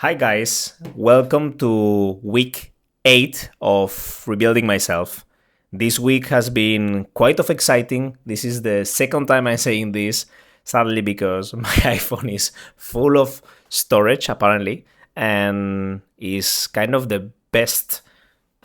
Hi, guys. Welcome to week 8 of Rebuilding Myself. This week has been quite of exciting. This is the second time I'm saying this, sadly, because my iPhone is full of storage, apparently, and is kind of the best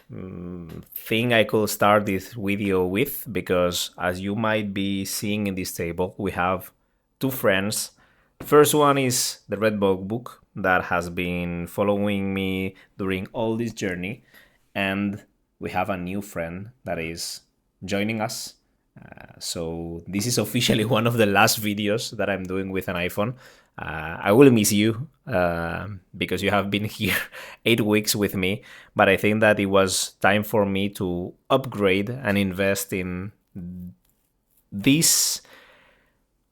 thing I could start this video with, because as you might be seeing in this table, we have two friends. First one is the Red Book that has been following me during all this journey, and we have a new friend that is joining us. So this is officially one of the last videos that I'm doing with an iPhone. I will miss you because you have been here 8 weeks with me, but I think that it was time for me to upgrade and invest in this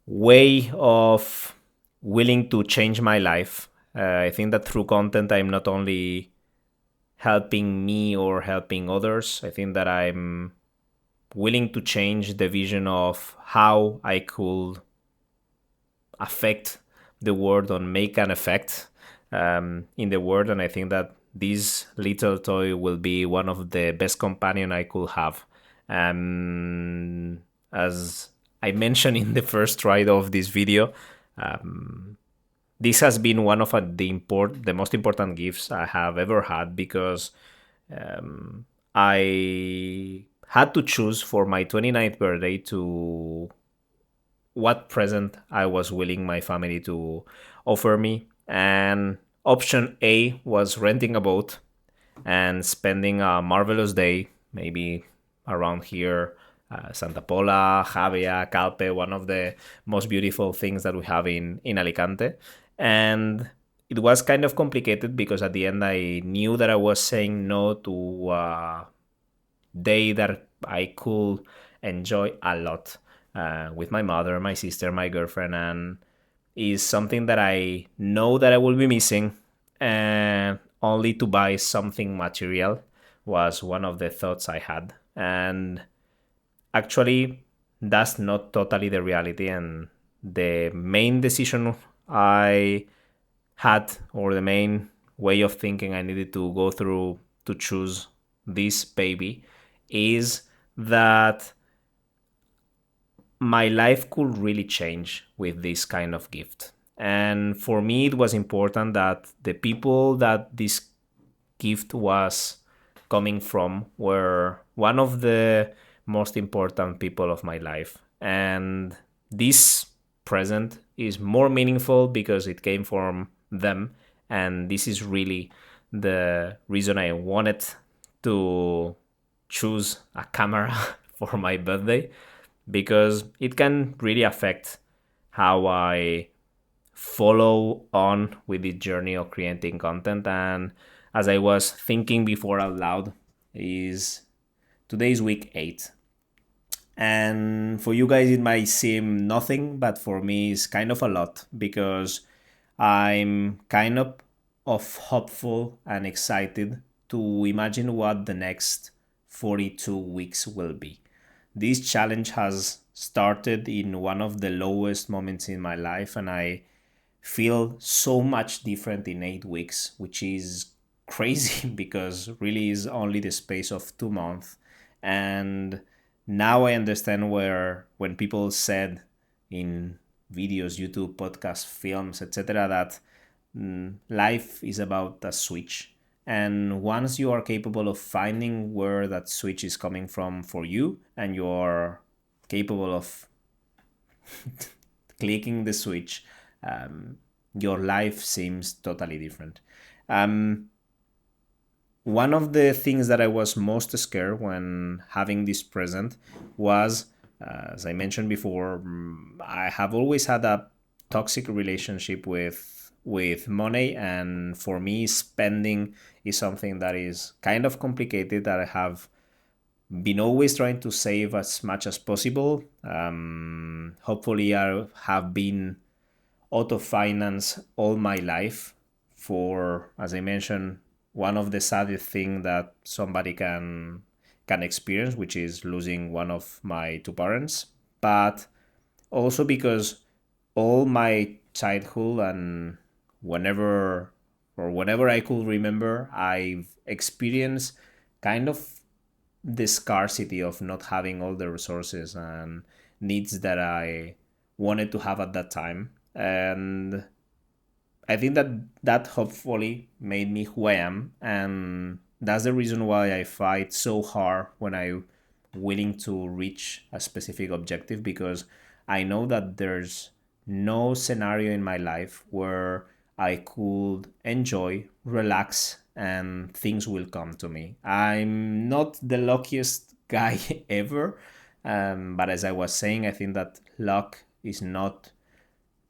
way of willing to change my life. I think that through content, I'm not only helping me or helping others. I think that I'm willing to change the vision of how I could affect the world or make an effect in the world. And I think that this little toy will be one of the best companion I could have. As I mentioned in the first try of this video, this has been one of the most important gifts I have ever had, because I had to choose for my 29th birthday to what present I was willing my family to offer me. And option A was renting a boat and spending a marvelous day, maybe around here, Santa Pola, Javea, Calpe, one of the most beautiful things that we have in Alicante. And it was kind of complicated because at the end I knew that I was saying no to a day that I could enjoy a lot with my mother, my sister, my girlfriend, and is something that I know that I will be missing. And only to buy something material was one of the thoughts I had. And actually, that's not totally the reality. And the main decision I had, or the main way of thinking I needed to go through to choose this baby, is that my life could really change with this kind of gift. And for me, it was important that the people that this gift was coming from were one of the most important people of my life. And this present is more meaningful because it came from them. And this is really the reason I wanted to choose a camera for my birthday, because it can really affect how I follow on with the journey of creating content. And as I was thinking before out loud, is today's week 8. And for you guys, it might seem nothing, but for me, it's kind of a lot, because I'm kind of hopeful and excited to imagine what the next 42 weeks will be. This challenge has started in one of the lowest moments in my life, and I feel so much different in 8 weeks, which is crazy because really is only the space of 2 months. And now I understand where when people said in videos, YouTube, podcasts, films, etc., that life is about a switch. And once you are capable of finding where that switch is coming from for you, and you're capable of clicking the switch, your life seems totally different. Um, One of the things that I was most scared when having this present was, as I mentioned before, I have always had a toxic relationship with money, and for me, spending is something that is kind of complicated. That I have been always trying to save as much as possible. Hopefully, I have been auto finance all my life for, as I mentioned, one of the saddest thing that somebody can experience, which is losing one of my two parents. But also because all my childhood and whenever or whenever I could remember, I've experienced kind of the scarcity of not having all the resources and needs that I wanted to have at that time. And I think that that hopefully made me who I am, and that's the reason why I fight so hard when I'm willing to reach a specific objective, because I know that there's no scenario in my life where I could enjoy, relax, and things will come to me. I'm not the luckiest guy ever, but as I was saying, I think that luck is not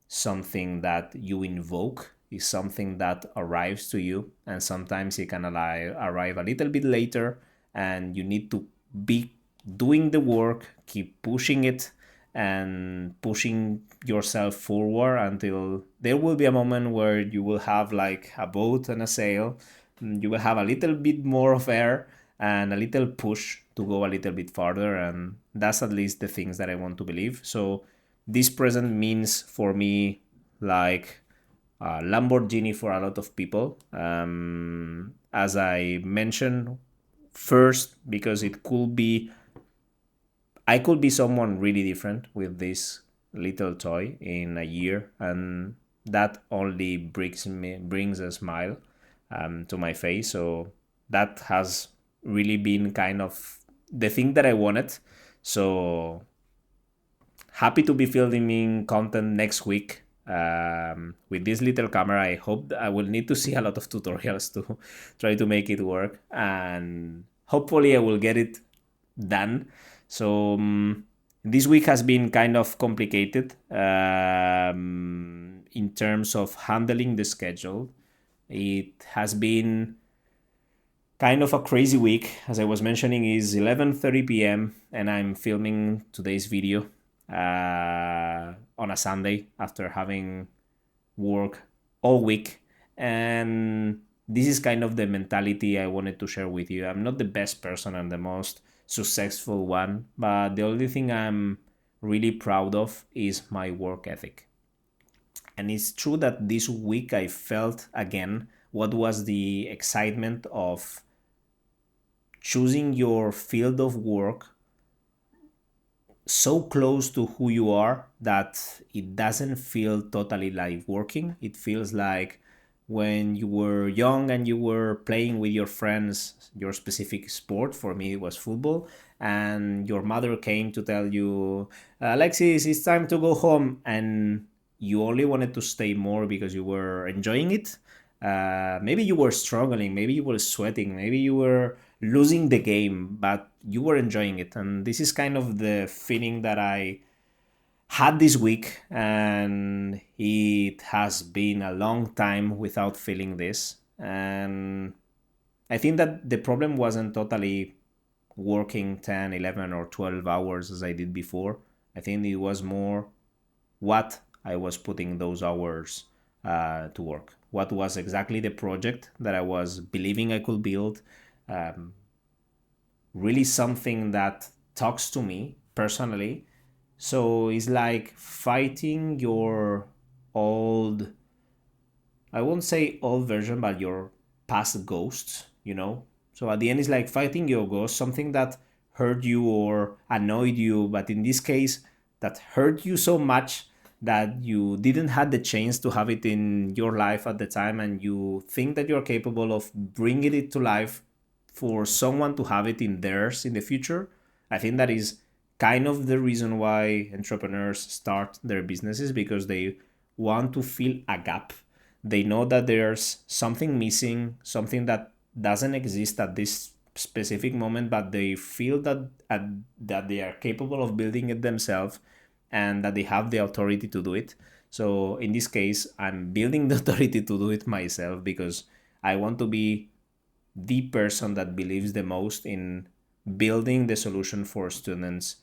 something that you invoke, is something that arrives to you, and sometimes it can arrive a little bit later, and you need to be doing the work, keep pushing it, and pushing yourself forward until there will be a moment where you will have like a boat and a sail. You will have a little bit more of air and a little push to go a little bit farther, and that's at least the things that I want to believe. So this present means for me like a Lamborghini for a lot of people. As I mentioned, first, because it could be, I could be someone really different with this little toy in a year, and that only brings a smile to my face. So that has really been kind of the thing that I wanted. So happy to be filming content next week with this little camera. I hope I will need to see a lot of tutorials to try to make it work, and hopefully I will get it done. So this week has been kind of complicated in terms of handling the schedule. It has been kind of a crazy week. As I was mentioning, is 11:30 p.m. and I'm filming today's video on a Sunday after having work all week. And this is kind of the mentality I wanted to share with you. I'm not the best person and the most successful one, but the only thing I'm really proud of is my work ethic. And it's true that this week I felt again what was the excitement of choosing your field of work so close to who you are that it doesn't feel totally like working. It feels like when you were young and you were playing with your friends your specific sport. For me, it was football, and your mother came to tell you, Alexis, it's time to go home, and you only wanted to stay more because you were enjoying it. Maybe you were struggling, maybe you were sweating, maybe you were losing the game, but you were enjoying it. And this is kind of the feeling that I had this week, and it has been a long time without feeling this. And I think that the problem wasn't totally working 10, 11, or 12 hours as I did before. I think it was more what I was putting those hours to work. What was exactly the project that I was believing I could build. Really something that talks to me personally. So it's like fighting your old, I won't say old version, but your past ghosts, you know? So at the end, it's like fighting your ghost, something that hurt you or annoyed you, but in this case, that hurt you so much that you didn't have the chance to have it in your life at the time, and you think that you're capable of bringing it to life for someone to have it in theirs in the future. I think that is kind of the reason why entrepreneurs start their businesses, because they want to fill a gap. They know that there's something missing, something that doesn't exist at this specific moment, but they feel that that they are capable of building it themselves and that they have the authority to do it. So in this case, I'm building the authority to do it myself, because I want to be the person that believes the most in building the solution for students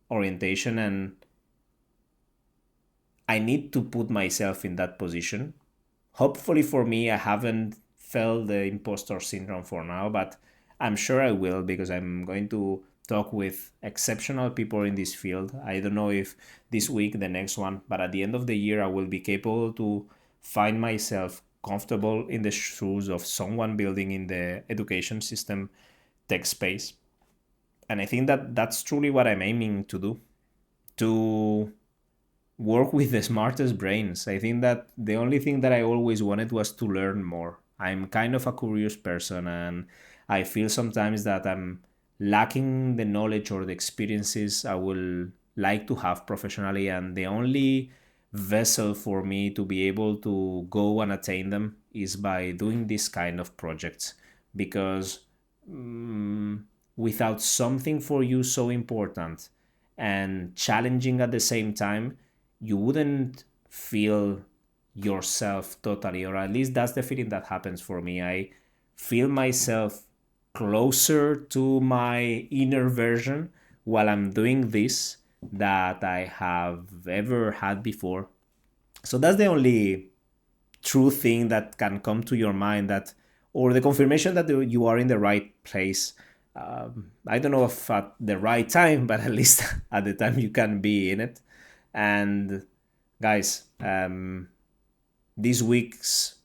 orientation, and I need to put myself in that position. Hopefully for me, I haven't felt the imposter syndrome for now, but I'm sure I will, because I'm going to talk with exceptional people in this field. I don't know if this week, the next one, but at the end of the year, I will be capable to find myself comfortable in the shoes of someone building in the education system tech space. And I think that that's truly what I'm aiming to do, to work with the smartest brains. I think that the only thing that I always wanted was to learn more. I'm kind of a curious person, and I feel sometimes that I'm lacking the knowledge or the experiences I will like to have professionally, and the only vessel for me to be able to go and attain them is by doing this kind of projects. Because mm, without something for you so important and challenging at the same time, you wouldn't feel yourself totally, or at least that's the feeling that happens for me. I feel myself closer to my inner version while I'm doing this that I have ever had before. So that's the only true thing that can come to your mind, that, or the confirmation that you are in the right place. I don't know if at the right time, but at least at the time you can be in it. And guys, these weeks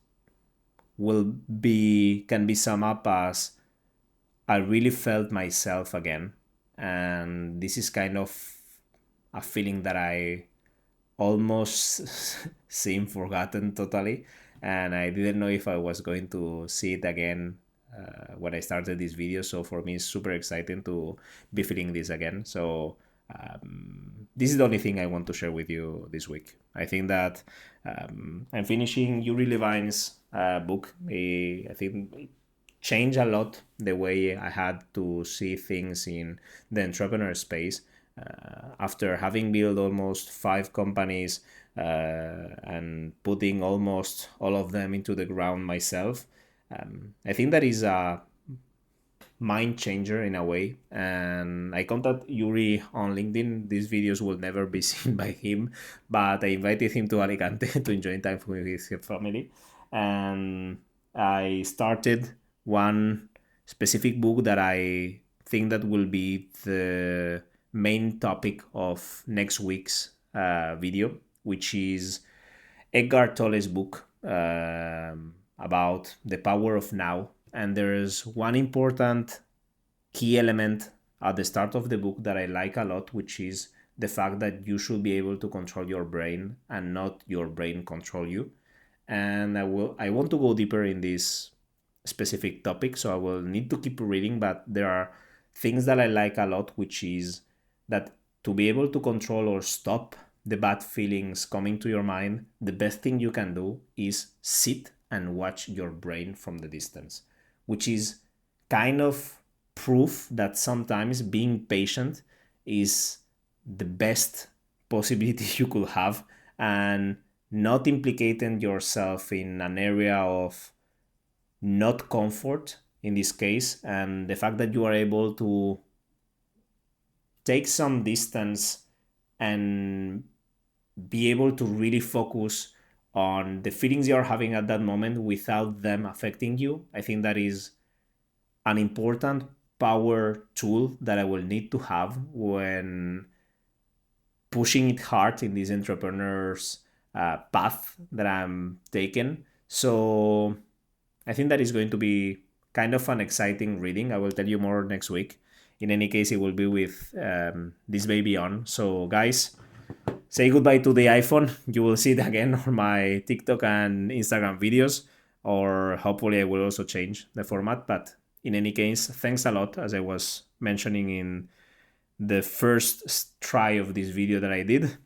will be can be summed up as I really felt myself again, and this is kind of a feeling that I almost seem forgotten totally, and I didn't know if I was going to see it again when I started this video. So for me, it's super exciting to be feeling this again. So this is the only thing I want to share with you this week. I think that I'm finishing Yuri Levine's book. I think it changed a lot the way I had to see things in the entrepreneur space. After having built almost 5 companies and putting almost all of them into the ground myself, I think that is a mind changer in a way. And I contact Yuri on LinkedIn. These videos will never be seen by him, but I invited him to Alicante to enjoy time with his family. And I started one specific book that I think that will be the main topic of next week's video, which is Eckhart Tolle's book about the power of now. And there's one important key element at the start of the book that I like a lot, which is the fact that you should be able to control your brain and not your brain control you. And I want to go deeper in this specific topic, so I will need to keep reading, but there are things that I like a lot, which is that to be able to control or stop the bad feelings coming to your mind, the best thing you can do is sit and watch your brain from the distance, which is kind of proof that sometimes being patient is the best possibility you could have, and not implicating yourself in an area of not comfort in this case, and the fact that you are able to take some distance and be able to really focus on the feelings you're having at that moment without them affecting you. I think that is an important power tool that I will need to have when pushing it hard in this entrepreneur's path that I'm taking. So I think that is going to be kind of an exciting reading. I will tell you more next week. In any case, it will be with this baby on. So guys, say goodbye to the iPhone. You will see it again on my TikTok and Instagram videos, or hopefully I will also change the format. But in any case, thanks a lot, as I was mentioning in the first try of this video that I did.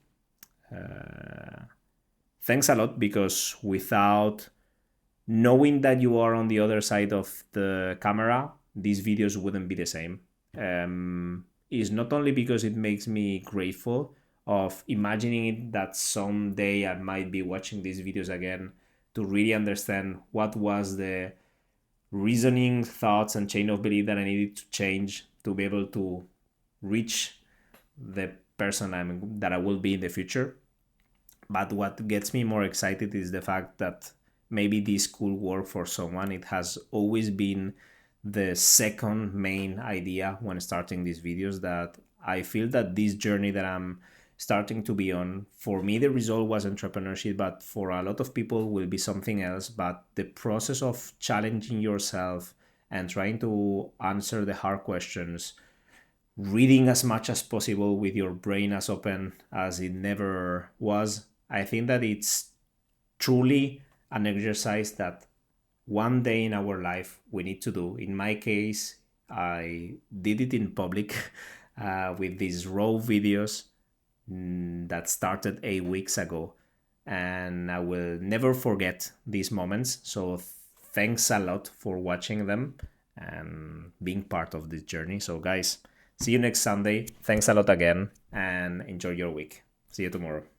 Thanks a lot, because without knowing that you are on the other side of the camera, these videos wouldn't be the same. Is not only because it makes me grateful of imagining it that someday I might be watching these videos again to really understand what was the reasoning, thoughts, and chain of belief that I needed to change to be able to reach the person that I will be in the future. But what gets me more excited is the fact that maybe this could work for someone. It has always been the second main idea when starting these videos, that I feel that this journey that I'm starting to be on. For me, the result was entrepreneurship, but for a lot of people will be something else. But the process of challenging yourself and trying to answer the hard questions, reading as much as possible with your brain as open as it never was, I think that it's truly an exercise that one day in our life we need to do. In my case, I did it in public with these raw videos that started 8 weeks ago. And I will never forget these moments. So thanks a lot for watching them and being part of this journey. So, guys, see you next Sunday. Thanks a lot again and enjoy your week. See you tomorrow.